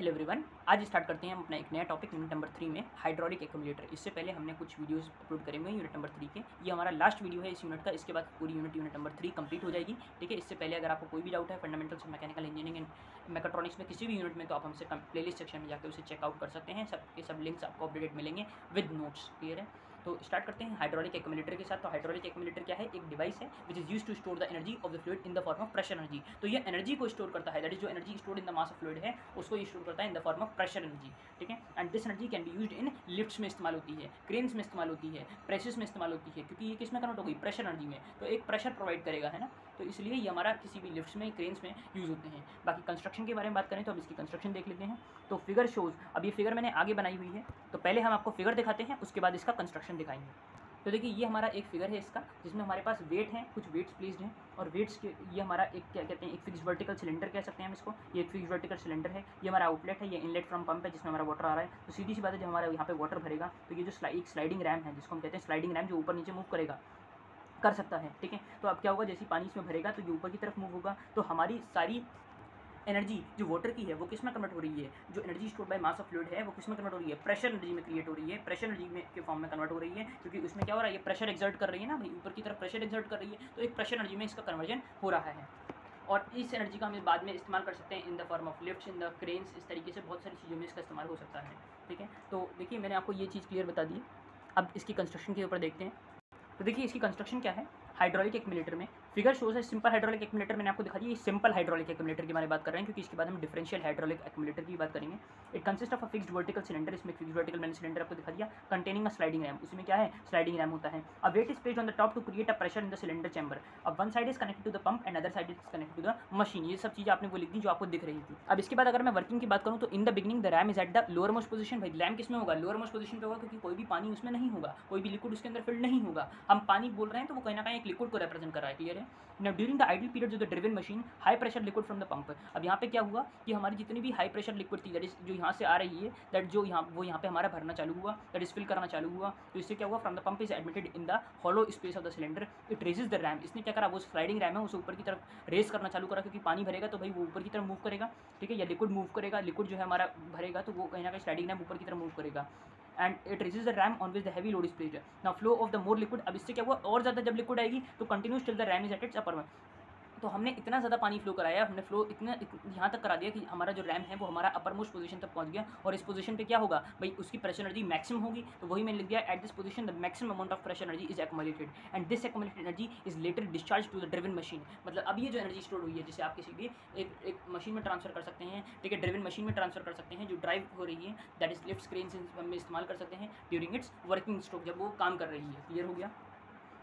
Hello everyone, आज start करते हैं हम अपना एक नया टॉपिक यूनिट नंबर 3 में हाइड्रोलिक एक्यूमुलेटर। इससे पहले हमने कुछ वीडियोस अपलोड करे हुए हैं यूनिट नंबर 3 के। ये हमारा लास्ट वीडियो है इस यूनिट का। इसके बाद पूरी यूनिट नंबर 3 कंप्लीट हो जाएगी। ठीक है, इससे पहले अगर आपको कोई भी डाउट है fundamentals mechanical engineering and mechatronics में किसी भी यूनिट में, तो आप हमसे प्लेलिस्ट सेक्शन में जाकर उसे चेकआउट कर सकते हैं। सब के सब लिंक्स आपको अपडेटेड मिलेंगे विद नोट्स। क्लियर है? तो स्टार्ट करते हैं हाइड्रोलिक एक्यूमुलेटर के साथ। तो हाइड्रोलिक एक्यूमुलेटर क्या है? एक डिवाइस है which is use to store the energy of the fluid in the form of pressure energy. तो ये एनर्जी को स्टोर करता है, दैट इज जो energy stored in the mass of fluid है उसको ये स्टोर करता है in the form of pressure energy. ठीक है, and this energy can be used in lifts में इस्तेमाल होती है, क्रेन्स में इस्तेमाल होती है, प्रेसेस में इस्तेमाल होती है, क्योंकि ये किस में कन्वर्ट होगी? प्रेशर एनर्जी में। तो एक प्रेशर प्रोवाइड करेगा, है ना। तो इसलिए ये हमारा किसी भी लिफ्ट्स में, क्रेन्स में यूज़ होते हैं। बाकी कंस्ट्रक्शन के बारे में बात करें तो अब इसकी कंस्ट्रक्शन देख लेते हैं। तो फिगर शोज़, अब ये फिगर मैंने आगे बनाई हुई है, तो पहले हम आपको फिगर दिखाते हैं, उसके बाद इसका कंस्ट्रक्शन दिखाएंगे। तो देखिए, ये हमारा एक फिगर है इसका, जिसमें हमारे पास वेट हैं, कुछ वेट्स प्लेस्ड हैं, और वेट्स के ये हमारा एक क्या कहते हैं, एक फिक्स वर्टिकल सिलेंडर कह सकते हैं हम इसको। ये एक फिक्स वर्टिकल सिलेंडर है, ये हमारा आउटलेट है, ये इनलेट फ्रॉम पंप है जिसमें हमारा वाटर आ रहा है। तो सीधी सी बात है, जब हमारा यहाँ पे वाटर भरेगा तो ये जो एक स्लाइडिंग रैम है, जिसको हम कहते हैं स्लाइडिंग रैम, जो ऊपर नीचे मूव करेगा, कर सकता है। ठीक है, तो अब क्या होगा, जैसे पानी इसमें भरेगा तो ये ऊपर की तरफ मूव होगा, तो हमारी सारी एनर्जी जो वाटर की है वो किस में कन्वर्ट हो रही है? जो energy stored by mass of fluid है वो किस में कन्वर्ट हो रही है? प्रेशर एनर्जी में क्रिएट हो रही है, प्रेशर एनर्जी में के फॉर्म में कन्वर्ट हो रही है, क्योंकि उसमें क्या हो रहा है, ये प्रेशर एक्सर्ट कर रही है ना भाई, ऊपर की तरफ प्रेशर एक्सर्ट कर रही है, तो एक प्रेशर एनर्जी में इसका कन्वर्जन हो रहा है। और इस एनर्जी का हम बाद में इस्तेमाल कर सकते हैं इन the form of lifts, in the cranes, इस तरीके से बहुत सारी चीज़ों में इसका इस्तेमाल हो सकता है। ठीक है, तो देखिए मैंने आपको ये चीज़ क्लियर बता दी। अब इसकी कंस्ट्रक्शन के ऊपर देखते हैं। तो देखिए इसकी कंस्ट्रक्शन क्या है हाइड्रोलिक एक्यूमुलेटर में। फिगर शोज है सिंपल हाइड्रोलिक एक्यूमुलेटर, मैंने आपको दिखा दिया। ये सिंपल हाइड्रोलिक एक्यूमुलेटर की बारे में बात कर रहे हैं, क्योंकि इसके बाद हम डिफरेंशियल हाइड्रोलिक एक्यूमुलेटर की बात करेंगे। It consist of a fixed vertical cylinder, इसमें फिक्स्ड वर्टिकल मैंने सिलेंडर आपको दिखा दिया, कंटेनिंग अ स्लाइडिंग रैम। उसमें क्या है? स्लाइडिंग रैम होता है। A weight is placed on the top to create a pressure in the cylinder chamber. अब one side is connected to the pump and other side is connected to the machine. ये सब चीज़ें आपने वो लिख दी जो आपको दिख रही थी। अब इसके बाद अगर मैं वर्किंग की बात करूँ तो in the beginning the RAM is at the lower most position. भाई रैम किस में होगा? लोअर मोस्ट पोजीशन पे होगा, क्योंकि कोई भी पानी उसमें नहीं होगा, कोई भी लिक्विड उसके अंदर फिल्ड नहीं होगा। हम पानी बोल रहे हैं तो वो कहीं ना कहीं एक लिक्विड को रिप्रेजेंट कर रहा है। क्लियर है? Now during the idle period of the driven machine high pressure liquid from the pump. अब यहाँ पे क्या हुआ कि हमारी जितनी भी हाई प्रेशर लिक्विड थी, दैट इज जो यहाँ से आ रही है, दैट जो यहाँ पे हमारा भरना चालू हुआ, दैट इज फिल करना चालू हुआ, तो इससे क्या हुआ? From the pump is admitted in the hollow space of the cylinder, it raises the RAM. इसने क्या करा? वो स्लाइडिंग रैम है उसे ऊपर की तरफ रेस करना चालू करा, क्योंकि पानी भरेगा तो भाई वो ऊपर की तरफ मूव करेगा। ठीक है, या लिक्विड मूव करेगा, लिक्विड जो है हमारा भरेगा तो वो कहीं ना कहीं स्लाइडिंग रैम ऊपर की तरफ मूव करेगा, and it raises the RAM on which the heavy load is placed. Now flow of the more liquid. अब इससे क्या हुआ? और ज़्यादा जब लिक्विड आएगी तो continuous till the RAM is at its अपर। तो हमने इतना ज़्यादा पानी फ्लो कराया, हमने फ्लो यहाँ तक करा दिया कि हमारा जो रैम है वो हमारा अपर मोस्ट पोजीशन तक पहुँच गया। और इस पोजीशन पे क्या होगा भाई? उसकी प्रेशर एनर्जी मैक्सिमम होगी। तो वही मैंने लिख दिया, at this position the maximum amount of pressure energy is accumulated and this accumulated energy is later discharge to the driven machine. मतलब अब ये जो एनर्जी स्टोर हुई है, जिसे आप किसी भी एक मशीन में ट्रांसफर कर सकते हैं। ठीक है, ड्रिवन मशीन में ट्रांसफर कर सकते हैं जो ड्राइव हो रही है, दैट इज लिफ्ट क्रेन्स में इस्तेमाल कर सकते हैं ड्यूरिंग इट्स वर्किंग स्ट्रोक, जब वो काम कर रही है। क्लियर हो गया?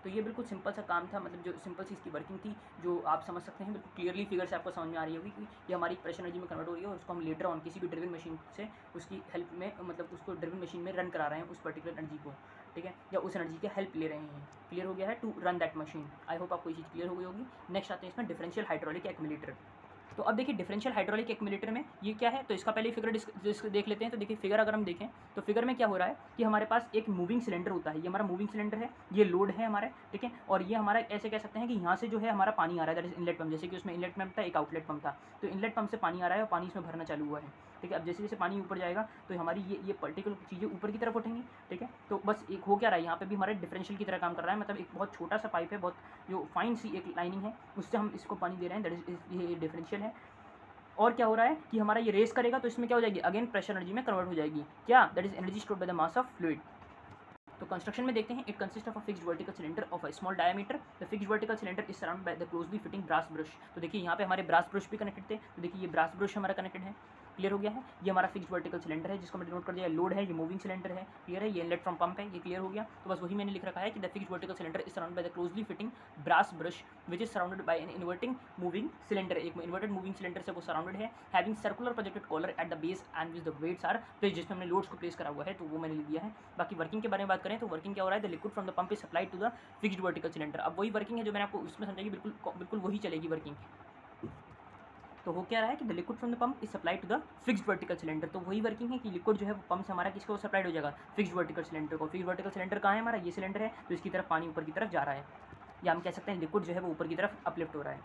तो ये बिल्कुल सिंपल सा काम था, मतलब जो सिंपल सी इसकी वर्किंग थी, जो आप समझ सकते हैं बिल्कुल क्लियरली फिगर से आपको समझ में आ रही होगी कि ये हमारी प्रेशर एनर्जी में कन्वर्ट हो रही है, और उसको हम लेटर ऑन किसी भी ड्रिवन मशीन से उसकी हेल्प में, मतलब उसको ड्रिवन मशीन में रन करा रहे हैं उस पर्टिकुलर एनर्जी को। ठीक है, या उस एनर्जी के हेल्प ले रहे हैं। क्लियर हो गया है? To run that machine. I hope आपको ये चीज़ क्लियर हो गई होगी। नेक्स्ट आते हैं इसमें डिफरेंशियल हाइड्रोलिक एक्यूमुलेटर। तो अब देखिए डिफरेंशियल हाइड्रोलिक एक्यूमुलेटर में ये क्या है, तो इसका पहले फिगर देख लेते हैं। तो देखिए फिगर अगर हम देखें तो फिगर में क्या हो रहा है कि हमारे पास एक मूविंग सिलेंडर होता है। ये हमारा मूविंग सिलेंडर है, ये लोड है हमारा। ठीक है, और ये हमारा ऐसे कह सकते हैं कि यहाँ से जो है हमारा पानी आ रहा है, दैट इज इनलेट पंप। जैसे कि उसमें इनलेट पंप था, एक आउटलेट पंप था, तो इनलेट पंप से पानी आ रहा है और पानी इसमें भरना चालू हुआ है। ठीक है, अब जैसे जैसे पानी ऊपर जाएगा तो हमारी ये पर्टिकुलर चीज़ें ऊपर की तरफ उठेंगी। ठीक है, तो बस एक हो क्या रहा है, यहाँ पे भी हमारे डिफरेंशियल की तरह काम कर रहा है। मतलब एक बहुत छोटा सा पाइप है, बहुत जो फाइन सी एक लाइनिंग है, उससे हम इसको पानी दे रहे हैं, दैट इज ये डिफरेंशियल है। और क्या हो रहा है कि हमारा ये रेस करेगा तो इसमें क्या हो जाएगी? अगेन प्रेशर एनर्जी में कन्वर्ट हो जाएगी। क्या? That is energy stored by the mass of fluid. तो कंस्ट्रक्शन में देखते हैं, it consist of a fixed vertical cylinder of a small diameter. The fixed vertical cylinder is surround by the closely fitting brass brush. तो देखिए यहाँ पे हमारे brass brush भी कनेक्टेड थे, तो देखिए ये ब्रास ब्रश हमारा कनेक्टेड है। क्लियर हो गया है? ये हमारा फिक्स्ड वर्टिकल सिलेंडर है जिसको मैंने नोट कर दिया, लोड है, ये मूविंग सिलेंडर है। क्लियर है? ये इनलेट फ्रॉम पंप है, ये क्लियर हो गया। तो बस वही मैंने लिख रखा है कि the fixed vertical cylinder is surround by the closely fitting brass brush which is surrounded by an inverting moving cylinder. एक इन्वर्टेड मूविंग सिलेंडर से वो सराउंडेड है, having circular projected collar at the base and which the weights are placed, जिसमें हमने loads को place करा हुआ है, तो वो मैंने लिख दिया है। बाकी वर्किंग के बारे में बात करें तो वर्किंग क्या हो रहा है? The liquid from the pump is supplied to the fixed vertical cylinder. अब वही वर्किंग है जो मैंने आपको उसमें समझाई, बिल्कुल वही चलेगी वर्किंग। तो हो क्या रहा है कि the liquid from the pump is supplied to the fixed vertical cylinder. तो वही वर्किंग है कि लिक्विड जो है वो पंप से हमारा किसको सप्लाइड हो जाएगा? फिक्स्ड वर्टिकल सिलेंडर को। फिक्स्ड वर्टिकल सिलेंडर कहाँ है हमारा? ये सिलेंडर है, तो इसकी तरफ पानी ऊपर की तरफ जा रहा है, या हम कह सकते हैं लिक्विड जो है वो ऊपर की तरफ अपलिफ्ट हो रहा है।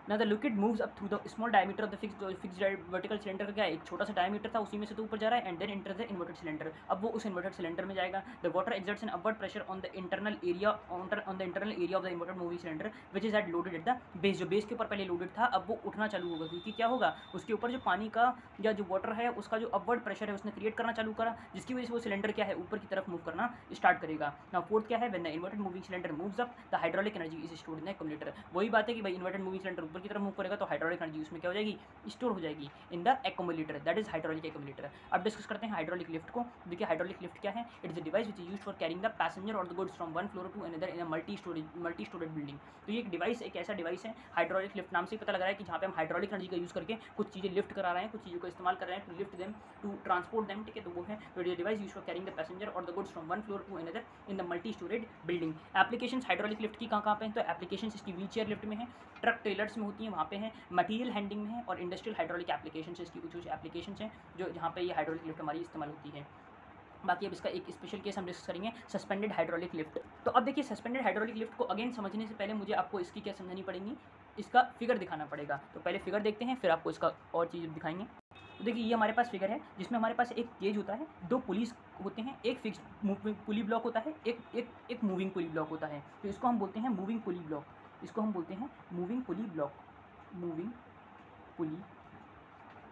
ना the liquid moves up through the small diameter of the fixed vertical cylinder का क्या है, एक छोटा सा डायमीटर था, उसी में से तो ऊपर जा रहा है, and then enter the inverted cylinder. अब वो उस इन्वर्टेड सिलेंडर में जाएगा। The water exerts an upward pressure on the internal area of the inverted moving cylinder which is at loaded at the base. जो बेस के ऊपर पहले loaded था अब वो उठना चालू होगा, क्योंकि क्या होगा, उसके ऊपर जो पानी का या जो वाटर है उसका जो अपवर्ड प्रेशर है उसने क्रिएट करना चालू करा, जिसकी वजह से वो सिलेंडर क्या है, ऊपर की तरफ मूव करना स्टार्ट करेगा। नाउ फोर्थ क्या है, when the inverted moving cylinder moves up the hydraulic energy is stored in the accumulator. वही बात है कि भाई इन्वर्टेड मूविंग सिलेंडर ऊपर की तरफ मूव करेगा तो हाइड्रोलिक एनर्जी उसमें क्या हो जाएगी, स्टोर हो जाएगी in the accumulator, that is hydraulic accumulator. अब डिस्कस करते हैं हाइड्रोलिक लिफ्ट को। देखिए हाइड्रोलिक लिफ्ट क्या है, it is a device which is used for carrying the passenger और the goods from one floor to another in a multi storage building. तो ये एक डिवाइस, एक ऐसा डिवाइस है, हाइड्रोलिक लिफ्ट नाम से ही पता लग रहा है कि जहाँ पे हम हाइड्रोलिक एनर्जी का यूज़ करके कुछ चीज़ें लिफ्ट करा रहे हैं, कुछ चीज़ों का इस्तेमाल कर रहे हैं to lift them, to transport them, ठीक है। तो वो है तो device use for carrying the passenger और the goods from one floor to another in the multi storage building. Application hydraulic lift की कहाँ पे हैं, तो एप्लीकेशन इसकी व्हील चेयर लिफ्ट में है, ट्रक ट्रेलर्स में होती हैं, वहाँ पे है, मटीरियल हैंडलिंग में है, और इंडस्ट्रियल हाइड्रोलिक एप्लीकेशन इसकी कुछ एप्लीकेशन हैं जो जहाँ पे ये हाइड्रोलिक लिफ्ट हमारी इस्तेमाल होती है। बाकी अब इसका एक स्पेशल केस हम डिस्कस करेंगे, सस्पेंडेड हाइड्रोलिक लिफ्ट। तो अब देखिए सस्पेंडेड हाइड्रोलिक लिफ्ट को अगेन समझने से पहले मुझे आपको इसकी क्या समझनी पड़ेगी, इसका फिगर दिखाना पड़ेगा। तो पहले फिगर देखते हैं फिर आपको इसका और चीज़ दिखाएंगे। तो देखिए ये हमारे पास फिगर है जिसमें हमारे पास एक केज होता है, दो पुलिस होते हैं, एक फिक्स पुली ब्लॉक होता है, एक मूविंग पुली ब्लॉक होता है। तो इसको हम बोलते हैं मूविंग पुली ब्लॉक, इसको हम बोलते हैं मूविंग पुली ब्लॉक, मूविंग पुली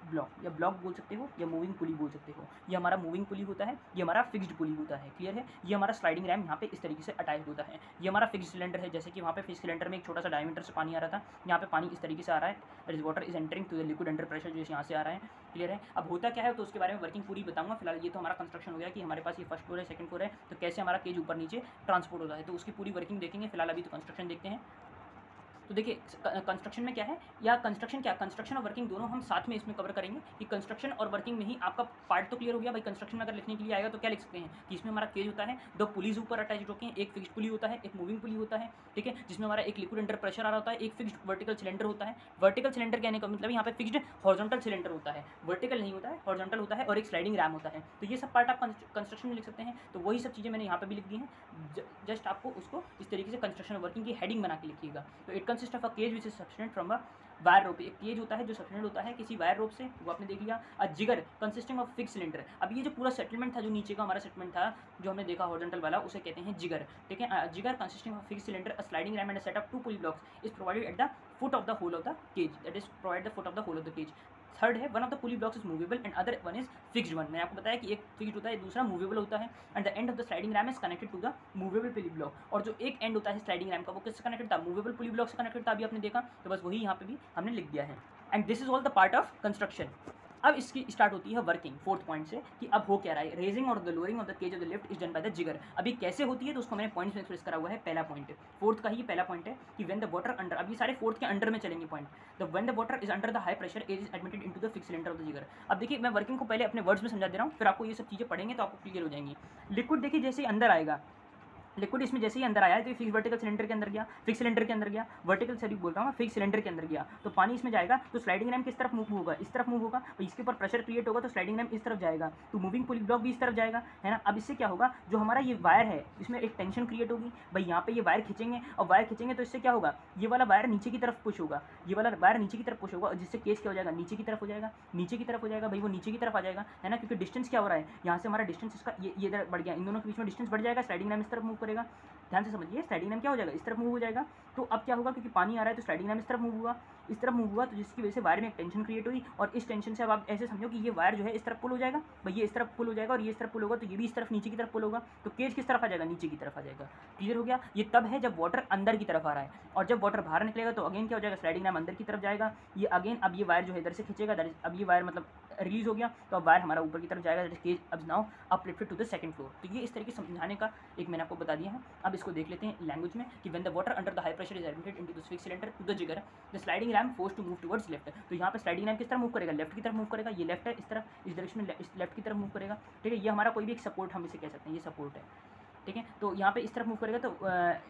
ब्लॉक, या ब्लॉक बोल सकते हो या मूविंग पुली बोल सकते हो। ये हमारा मूविंग पुली होता है, ये हमारा फिक्स्ड पुली होता है, क्लियर है। ये हमारा स्लाइडिंग रैम यहाँ पे इस तरीके से अटैच होता है। ये हमारा फिक्स्ड सिलेंडर है, जैसे कि वहाँ पे फिक्स्ड सिलेंडर में एक छोटा सा डायमीटर से पानी आ रहा था, यहाँ पे पानी इस तरीके से आ रहा है, that is water is entering to the liquid under pressure, जो यहाँ से आ रहा है, क्लियर है। अब होता क्या है तो उसके बारे में वर्किंग पूरी बताऊंगा। फिलहाल ये तो हमारा कंस्ट्रक्शन हो गया कि हमारे पास ये फर्स्ट फ्लोर है, सेकंड फ्लोर है, तो कैसे हमारा केज ऊपर नीचे ट्रांसपोर्ट होता है, तो उसकी पूरी वर्किंग देखेंगे। फिलहाल अभी तो कंस्ट्रक्शन देखते हैं। तो देखिए कंस्ट्रक्शन में क्या है, या कंस्ट्रक्शन और वर्किंग दोनों हम साथ में इसमें कवर करेंगे कि कंस्ट्रक्शन और वर्किंग में ही आपका पार्ट तो क्लियर हो गया। भाई कंस्ट्रक्शन में अगर लिखने के लिए आएगा तो क्या लिख सकते हैं कि इसमें हमारा केज होता है, दो पुलीज ऊपर अटैच होते हैं, एक फिक्स्ड पुली होता है, एक मूविंग पुली होता है, ठीक है, जिसमें हमारा एक लिक्विड अंडर प्रेशर आ रहा होता है, एक फिक्स्ड वर्टिकल सिलेंडर होता है। वर्टिकल सिलेंडर कहने का मतलब यहाँ पे फिक्स्ड हॉरिजॉन्टल सिलेंडर होता है, वर्टिकल नहीं होता है, हॉरिजॉन्टल होता है, और एक स्लाइडिंग रैम होता है। तो ये सब पार्ट आप कंस्ट्रक्शन में लिख सकते हैं। तो वही सब चीज़ें मैंने यहाँ पे भी लिख दी हैं, जस्ट आपको उसको इस तरीके से कंस्ट्रक्शन वर्किंग की हेडिंग बना के लिखिएगा। तो it consist of a cage which is suspended from a wire rope. एक केज होता है जो सब्सटेंट होता है किसी वायर रोप से, वो आपने देख लिया। अ जिगर कंसिस्टिंग ऑफ फिक्स सिलेंडर। अब ये जो पूरा सेटलमेंट था, जो नीचे का हमारा सेटलमेंट था जो हमने देखा हॉरिजॉन्टल वाला, उसे कहते हैं जिगर, ठीक है। Jigger consisting of fix cylinder, a sliding ram and a set of two pulley blocks is provided at the foot of the hole of the cage, that is provide the foot of the hole of the cage. Third है, one of the pulley blocks is movable and other one is fixed one. मैंने आपको बताया कि एक fixed होता है, दूसरा movable होता है, and the end of the sliding ram is connected to the movable pulley block. और जो एक एंड होता है स्लाइडिंग रैम का वो किससे कनेक्टेड था, मूवेबल पुली ब्लॉक से कनेक्टेड था, अभी आपने देखा। तो बस वही यहाँ पे भी हमने लिख दिया है। And this is all the part of construction. अब इसकी स्टार्ट होती है वर्किंग, फोर्थ पॉइंट से, कि अब हो क्या रहा है, रेजिंग और the lowering of the cage of the lift is done by the jigger. अभी कैसे होती है तो उसको मैंने पॉइंट्स में एक्सप्रेस करा हुआ है। पहला पॉइंट फोर्थ का ही पहला पॉइंट है कि व्हेन द वाटर अंडर, अब ये सारे फोर्थ के अंडर में चलेंगे point. The when the water is under the high pressure is admitted into the fix cylinder of the जिगर। अब देखिए मैं वर्किंग को पहले अपने वर्ड्स में समझा दे रहा हूँ, फिर आपको ये सब चीज़ें पढ़ेंगे तो आपको क्लियर हो जाएंगी। लिक्विड देखिए जैसे ही अंदर आएगा, लिक्विड इसमें जैसे ही अंदर आया तो फिक्स वर्टिकल सिलेंडर के अंदर गया, फिक्स सिलेंडर के अंदर गया, वर्टिकल सॉरी बोल रहा हूँ, फिक्स सिलेंडर के अंदर गया, तो पानी इसमें जाएगा तो स्लाइडिंग रैम किस तरफ मूव होगा, इस तरफ मूव होगा। तो इसके ऊपर प्रेशर क्रिएट होगा तो स्लाइडिंग रैम इस तरफ जाएगा, तो मूविंग पुली ब्लॉक भी इस तरफ जाएगा, है ना। अब इससे क्या होगा, जो हमारा ये वायर है इसमें एक टेंशन क्रिएट होगी। भाई यहाँ पे ये वायर खींचेंगे, और वायर खींचेंगे तो इससे क्या होगा, ये वाला वायर नीचे की तरफ पुश होगा, ये वाला वायर नीचे की तरफ पुश होगा, और जिससे केस क्या हो जाएगा, नीचे की तरफ हो जाएगा, नीचे की तरफ हो जाएगा। भाई वो नीचे की तरफ आ जाएगा, है ना, क्योंकि डिस्टेंस क्या हो रहा है, यहाँ से हमारा डिस्टेंस इसका ये इधर बढ़ गया, इन दोनों के बीच में डिस्टेंस बढ़ जाएगा, स्लाइडिंग रैम इस तरफ मूव करेगा। ध्यान से समझिए, स्लाइडिंग रैम क्या हो जाएगा, इस तरफ मूव हो जाएगा। तो अब क्या होगा, क्योंकि पानी आ रहा है तो स्लाइडिंग रैम इस तरफ मूव हुआ, इस तरफ मूव हुआ, तो जिसकी वजह से वायर में एक टेंशन क्रिएट हुई, और इस टेंशन से अब आप ऐसे समझो कि ये वायर जो है इस तरफ पुल हो जाएगा। भाई ये इस तरफ पुल हो जाएगा और ये इस तरफ पुल होगा, तो ये भी इस तरफ नीचे की तरफ पुल होगा, तो केज किस तरफ आ जाएगा, नीचे की तरफ आ जाएगा। क्लियर हो गया। ये तब है जब वाटर अंदर की तरफ आ रहा है, और जब वाटर बाहर निकलेगा तो अगेन क्या हो जाएगा, स्लाइडिंग रैम अंदर की तरफ जाएगा। ये अगेन अब ये वायर जो है इधर से खींचेगा, अब ये वायर मतलब रिलीज हो गया, तो अब वायर हमारा ऊपर की तरफ जाएगा, दैट इज केज अब now uplifted to the second floor. तो ये इस तरीके से समझाने का एक मैंने आपको बता दिया है। अब इसको देख लेते हैं लैंग्वेज में कि when the water under the high pressure is admitted into the fixed cylinder to the jigger, the sliding ram force to move towards left. तो यहाँ पे स्लाइडिंग रैम किस तरफ मूव करेगा, लेफ्ट की तरफ मूव करेगा। ये लेफ्ट है, इस तरफ इस डायरेक्शन में लेफ्ट की तरफ मूव करेगा, ठीक है। ये हमारा कोई भी एक सपोर्ट हम इसे कह सकते हैं, ये सपोर्ट है, ठीक है। तो यहाँ पे इस तरफ मूव करेगा तो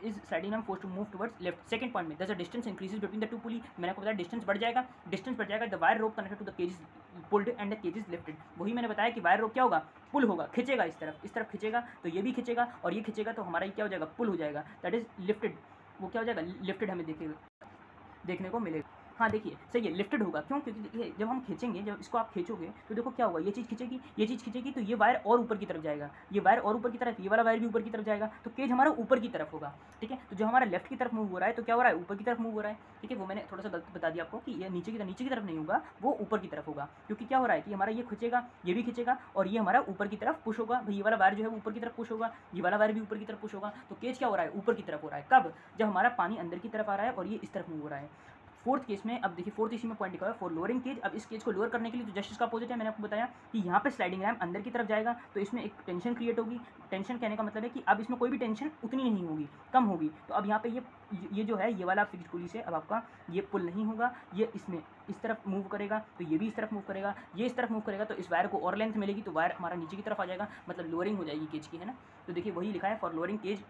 इस sliding ram force to move towards left. Second point में the distance increases between the two pulley. मैंने आपको बताया डिस्टेंस बढ़ जाएगा, the wire rope connected to the cage is pulled and the cage is lifted. वही मैंने बताया कि वायर रोप क्या होगा, पुल होगा, खींचेगा इस तरफ खींचेगा, तो ये भी खींचेगा और ये खींचेगा, तो हमारा ये क्या हो जाएगा, पुल हो जाएगा, दैट इज लिफ्टेड। वो क्या हो जाएगा, लिफ्टेड हमें देखने को मिलेगा। हाँ देखिए सही है, लिफ्टेड होगा। क्यों? क्योंकि देखिए जब हम खींचेंगे, जब इसको आप खींचोगे तो देखो क्या होगा, ये चीज़ खींचेगी, ये चीज़ खींचेगी, तो ये वायर और ऊपर की तरफ जाएगा, ये वायर और ऊपर की तरफ, ये वाला वायर भी ऊपर की तरफ जाएगा, तो केज हमारा ऊपर की तरफ होगा। ठीक है, तो जो हमारा लेफ्ट की तरफ मूव हो रहा है तो क्या हो रहा है, ऊपर की तरफ मूव हो रहा है। ठीक है, वो मैंने थोड़ा सा गलत बता दिया आपको कि ये नीचे की तरफ नहीं होगा, वो ऊपर की तरफ होगा। क्योंकि क्या हो रहा है कि हमारा ये खींचेगा, ये भी खींचेगा और ये हमारा ऊपर की तरफ पुश होगा। ये वाला वायर जो है वो ऊपर की तरफ पुश होगा, ये वाला वायर भी ऊपर की तरफ पुश होगा। तो केज क्या हो रहा है, ऊपर की तरफ हो रहा है। कब? जब हमारा पानी अंदर की तरफ आ रहा है और ये इस तरफ मूव हो रहा है। फोर्थ केस में, अब देखिए फोर्थ इसी में पॉइंट लिखा है फॉर लोअरिंग केज। अब इस केज को लोअर करने के लिए तो जस्ट इसका अपोजिट है, मैंने आपको बताया कि यहाँ पे स्लाइडिंग रैम अंदर की तरफ जाएगा तो इसमें एक टेंशन क्रिएट होगी। टेंशन कहने का मतलब है कि अब इसमें कोई भी टेंशन उतनी नहीं होगी, कम होगी। तो अब यहाँ पे ये जो है, ये वाला फिक्स्ड पुली से अब आपका ये पुल नहीं होगा, ये इसमें इस तरफ मूव करेगा तो ये भी इस तरफ मूव करेगा, ये इस तरफ मूव करेगा तो इस वायर को और लेंथ मिलेगी, तो वायर हमारा नीचे की तरफ आ जाएगा, मतलब लोअरिंग हो जाएगी केज की, है ना। तो देखिए वही लिखा है for lowering cage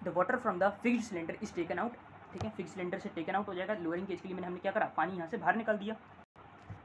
the water from the fixed cylinder is taken out. ठीक है, फिक्स सिलेंडर से टेकन आउट हो जाएगा। लोअरिंग केज के लिए हमने क्या करा, पानी यहाँ से बाहर निकाल दिया।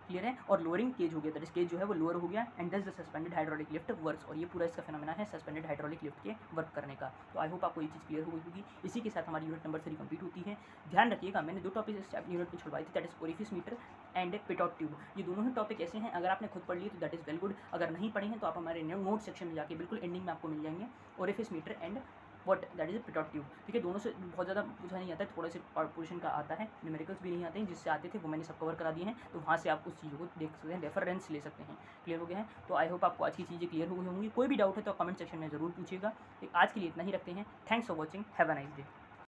क्लियर है, और लोअरिंग केज हो गया, दैट इज केज जो है वो लोअर हो गया एंड दस the suspended hydraulic lift works. और ये पूरा इसका फेनोमेना है सस्पेंडेड हाइड्रोलिक लिफ्ट के वर्क करने का। तो आई होप आपको ये चीज़ क्लियर हो गई होगी। इसी के साथ हमारी यूनिट नंबर 3 कंप्लीट होती है। ध्यान रखिएगा, मैंने 2 टॉपिक इस यूनिट में छुड़वाई थी, that is orifice meter and pitot tube. ये दोनों ही टॉपिक ऐसे हैं, अगर आपने खुद पढ़ लिए तो दैट इज वेल गुड, अगर नहीं पढ़े हैं तो आप हमारे नोट सेक्शन में जाके बिल्कुल एंडिंग में आपको मिल जाएंगे orifice meter and what that is pitot tube. ठीक है, दोनों से बहुत ज़्यादा पूछा नहीं आता है, थोड़े से पोर्शन का आता है, न्यूमेरिकल्स भी नहीं आते हैं, जिससे आते थे वो मैंने सब कवर करा दिए हैं। तो वहाँ से आप उस चीज़ों को देख सकते हैं, रेफरेंस ले सकते हैं। क्लियर हो गया है? तो आई होप आपको आज की चीज़ें क्लियर हो गई होंगी। कोई भी डाउट है तो कमेंट सेक्शन में ज़रूर पूछिएगा। आज के लिए इतना ही रखते हैं। Thanks for watching, have a nice day.